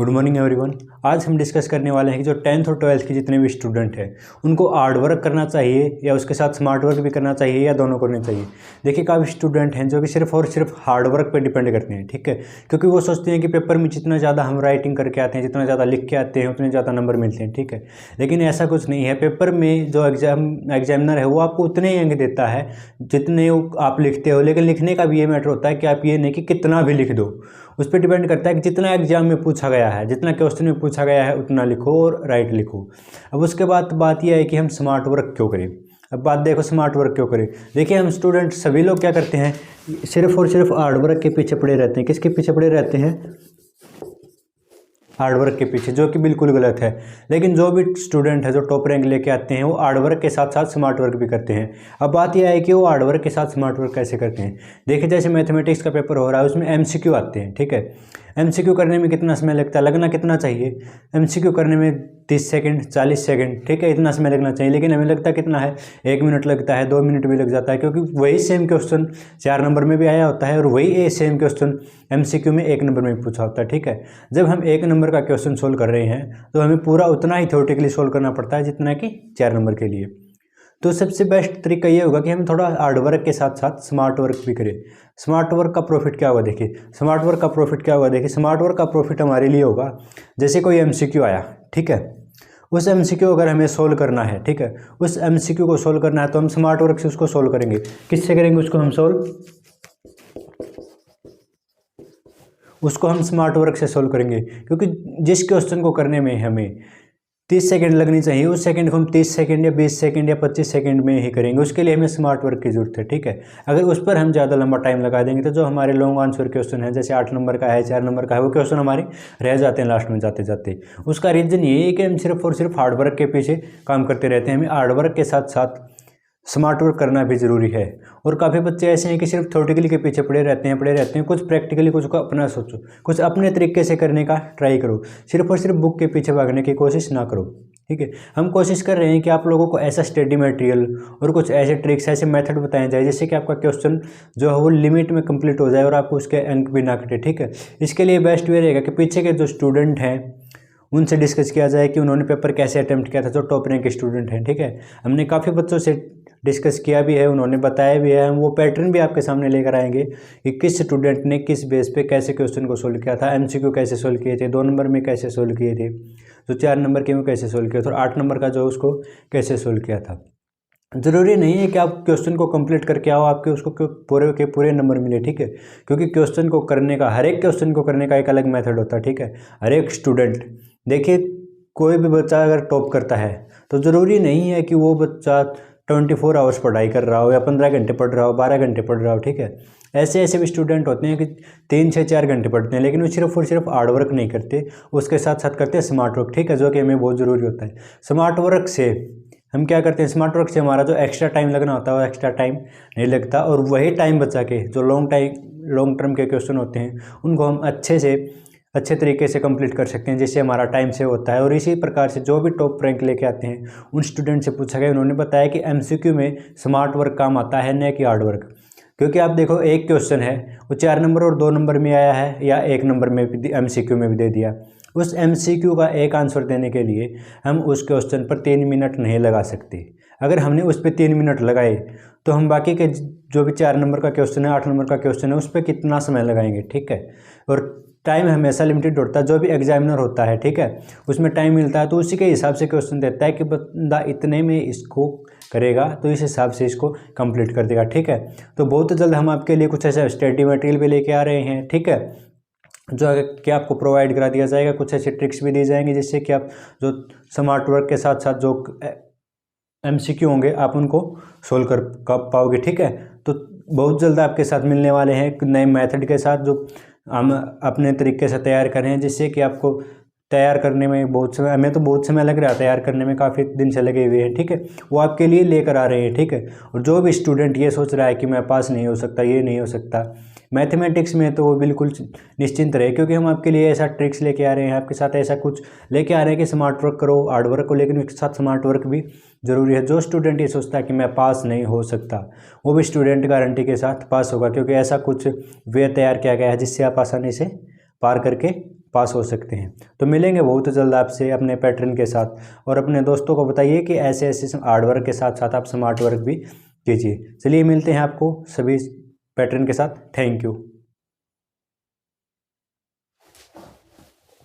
Good morning everyone. आज हम discuss करने वाले हैं कि जो 10th और 12th के जितने भी स्टूडेंट हैं उनको हार्ड वर्क करना चाहिए या उसके साथ स्मार्ट वर्क भी करना चाहिए या दोनों करने चाहिए। देखिए, काफ़ी स्टूडेंट हैं जो कि सिर्फ और सिर्फ हार्ड वर्क पे डिपेंड करते हैं, ठीक है, क्योंकि वो सोचते हैं कि पेपर में जितना ज़्यादा हम राइटिंग करके आते हैं, जितना ज़्यादा लिख के आते हैं, उतने ज़्यादा नंबर मिलते हैं, ठीक है। लेकिन ऐसा कुछ नहीं है। पेपर में जो एग्जामिनर है वो आपको उतने ही अंक देता है जितने आप लिखते हो, लेकिन लिखने का भी ये मैटर होता है कि आप ये नहीं कि कितना भी लिख दो। उस पर डिपेंड करता है कि जितना एग्जाम में पूछा गया है, जितना क्वेश्चन में पूछा गया है उतना लिखो और राइट लिखो। अब उसके बाद बात यह है कि हम स्मार्ट वर्क क्यों करें। अब बात देखो, स्मार्ट वर्क क्यों करें। देखिए, हम स्टूडेंट सभी लोग क्या करते हैं, सिर्फ और सिर्फ हार्ड वर्क के पीछे पड़े रहते हैं। किसके पीछे पड़े रहते हैं? हार्ड वर्क के पीछे, जो कि बिल्कुल गलत है। लेकिन जो भी स्टूडेंट है जो टॉप रैंक लेके आते हैं वो हार्ड वर्क के साथ साथ स्मार्ट वर्क भी करते हैं। अब बात यह है कि वो हार्ड वर्क के साथ स्मार्ट वर्क कैसे करते हैं। देखिए, जैसे मैथमेटिक्स का पेपर हो रहा है उसमें एमसीक्यू आते हैं, ठीक है। एमसीक्यू करने में कितना समय लगता है, लगना कितना चाहिए? एमसीक्यू करने में 30 सेकंड, 40 सेकंड, ठीक है, इतना समय लगना चाहिए। लेकिन हमें लगता कितना है, 1 मिनट लगता है, 2 मिनट भी लग जाता है, क्योंकि वही सेम क्वेश्चन 4 नंबर में भी आया होता है और वही सेम क्वेश्चन एमसीक्यू में 1 नंबर में भी पूछा होता है, ठीक है। जब हम 1 नंबर का क्वेश्चन सोल्व कर रहे हैं तो हमें पूरा उतना ही थ्योरेटिकली सोल्व करना पड़ता है जितना कि 4 नंबर के लिए। तो सबसे बेस्ट तरीका ये होगा कि हम थोड़ा हार्ड वर्क के साथ साथ स्मार्ट वर्क भी करें। स्मार्ट वर्क का प्रॉफिट क्या होगा? देखिए, स्मार्ट वर्क का प्रॉफिट क्या होगा? देखिए, स्मार्ट वर्क का प्रॉफिट हमारे लिए होगा, जैसे कोई एमसीक्यू आया, ठीक है, उस एमसीक्यू अगर हमें सोल्व करना है, ठीक है, उस एमसीक्यू को सोल्व करना है तो हम स्मार्ट वर्क से उसको सोल्व करेंगे। किससे करेंगे उसको हम सोल्व? उसको हम स्मार्ट वर्क से सोल्व करेंगे, क्योंकि जिस क्वेश्चन को करने में हमें 30 सेकंड लगनी चाहिए उस सेकंड को हम 30 सेकंड या 20 सेकंड या 25 सेकंड में ही करेंगे। उसके लिए हमें स्मार्ट वर्क की जरूरत है, ठीक है। अगर उस पर हम ज़्यादा लंबा टाइम लगा देंगे तो जो हमारे लॉन्ग आंसर क्वेश्चन है, जैसे 8 नंबर का है, 4 नंबर का है, वो क्वेश्चन हमारे रह जाते हैं लास्ट में जाते जाते। उसका रीज़न ये है कि हम सिर्फ और सिर्फ हार्ड वर्क के पीछे काम करते रहते हैं। हमें हार्ड वर्क के साथ साथ स्मार्ट वर्क करना भी ज़रूरी है। और काफ़ी बच्चे ऐसे हैं कि सिर्फ थ्योरेटिकली के पीछे पड़े रहते हैं। कुछ प्रैक्टिकली, कुछ को अपना सोचो, कुछ अपने तरीके से करने का ट्राई करो। सिर्फ और सिर्फ बुक के पीछे भागने की कोशिश ना करो, ठीक है। हम कोशिश कर रहे हैं कि आप लोगों को ऐसा स्टडी मटेरियल और कुछ ऐसे ट्रिक्स, ऐसे मेथड बताए जाए जिससे कि आपका क्वेश्चन जो है वो लिमिट में कंप्लीट हो जाए और आपको उसके अंक भी ना कटे, ठीक है। इसके लिए बेस्ट वे रहेगा कि पीछे के जो स्टूडेंट हैं उनसे डिस्कस किया जाए कि उन्होंने पेपर कैसे अटेम्प्ट किया था, जो टॉप रैंक के स्टूडेंट हैं, ठीक है। हमने काफ़ी बच्चों से डिस्कस किया भी है, उन्होंने बताया भी है। हम वो पैटर्न भी आपके सामने लेकर आएंगे कि किस स्टूडेंट ने किस बेस पे कैसे क्वेश्चन को सोल्व किया था। एमसीक्यू कैसे सोल्व किए थे, 2 नंबर में कैसे सोल्व किए थे, जो 4 नंबर के वो कैसे सोल्व किया था, और 8 नंबर का जो उसको कैसे सोल्व किया था। ज़रूरी नहीं है कि आप क्वेश्चन को कंप्लीट करके आओ आपके उसको पूरे के पूरे नंबर मिले, ठीक है, क्योंकि क्वेश्चन को करने का, हर एक क्वेश्चन को करने का एक अलग मेथड होता है, ठीक है। हर एक स्टूडेंट, देखिए, कोई भी बच्चा अगर टॉप करता है तो ज़रूरी नहीं है कि वो बच्चा 24 आवर्स पढ़ाई कर रहा हो या 15 घंटे पढ़ रहा हो, 12 घंटे पढ़ रहा हो, ठीक है। ऐसे ऐसे भी स्टूडेंट होते हैं कि 3 से 4 घंटे पढ़ते हैं, लेकिन वो सिर्फ और सिर्फ हार्ड वर्क नहीं करते, उसके साथ साथ करते हैं स्मार्ट वर्क, ठीक है, जो कि हमें बहुत ज़रूरी होता है। स्मार्ट वर्क से हम क्या करते हैं, स्मार्ट वर्क से हमारा जो एक्स्ट्रा टाइम लगना होता है वो एक्स्ट्रा टाइम नहीं लगता, और वही टाइम बचा के जो लॉन्ग टर्म के क्वेश्चन होते हैं उनको हम अच्छे तरीके से कंप्लीट कर सकते हैं, जिससे हमारा टाइम सेव होता है। और इसी प्रकार से जो भी टॉप रैंक लेके आते हैं उन स्टूडेंट से पूछा गया, उन्होंने बताया कि एमसीक्यू में स्मार्ट वर्क काम आता है, न कि हार्ड वर्क। क्योंकि आप देखो, एक क्वेश्चन है वो 4 नंबर और 2 नंबर में आया है या 1 नंबर में भी एमसीक्यू में भी दे दिया। उस एमसीक्यू का एक आंसर देने के लिए हम उस क्वेश्चन पर 3 मिनट नहीं लगा सकते। अगर हमने उस पर 3 मिनट लगाए तो हम बाकी के जो भी 4 नंबर का क्वेश्चन है, 8 नंबर का क्वेश्चन है, उस पर कितना समय लगाएंगे, ठीक है। और टाइम हमेशा लिमिटेड होता है, जो भी एग्जामिनर होता है, ठीक है, उसमें टाइम मिलता है तो उसी के हिसाब से क्वेश्चन देता है कि बंदा इतने में इसको करेगा तो इस हिसाब से इसको कंप्लीट कर देगा, ठीक है। तो बहुत जल्द हम आपके लिए कुछ ऐसा स्टडी मटेरियल भी लेके आ रहे हैं, ठीक है, जो कि आपको प्रोवाइड करा दिया जाएगा। कुछ ऐसे ट्रिक्स भी दी जाएंगी जिससे कि आप जो स्मार्ट वर्क के साथ साथ जो एमसीक्यू होंगे आप उनको सोल्व कर पाओगे, ठीक है। तो बहुत जल्द आपके साथ मिलने वाले हैं एक नए मेथड के साथ जो हम अपने तरीके से तैयार करें, जिससे कि आपको तैयार करने में बहुत समय, हमें तो बहुत समय लग रहा है, तैयार करने में काफ़ी दिन से लगे हुए हैं, ठीक है, वो आपके लिए लेकर आ रहे हैं, ठीक है। और जो भी स्टूडेंट ये सोच रहा है कि मैं पास नहीं हो सकता, ये नहीं हो सकता मैथमेटिक्स में, तो वो बिल्कुल निश्चिंत रहे, क्योंकि हम आपके लिए ऐसा ट्रिक्स लेके आ रहे हैं, आपके साथ ऐसा कुछ लेके आ रहे हैं कि स्मार्ट वर्क करो, हार्ड वर्क को, लेकिन उसके साथ स्मार्ट वर्क भी ज़रूरी है। जो स्टूडेंट ये सोचता है कि मैं पास नहीं हो सकता, वो भी स्टूडेंट गारंटी के साथ पास होगा, क्योंकि ऐसा कुछ वे तैयार किया गया है जिससे आप आसानी से पार करके पास हो सकते हैं। तो मिलेंगे बहुत जल्द आपसे अपने पैटर्न के साथ, और अपने दोस्तों को बताइए कि ऐसे ऐसे हार्ड वर्क के साथ साथ आप स्मार्ट वर्क भी कीजिए। चलिए मिलते हैं आपको सभी पैटर्न के साथ। Thank you.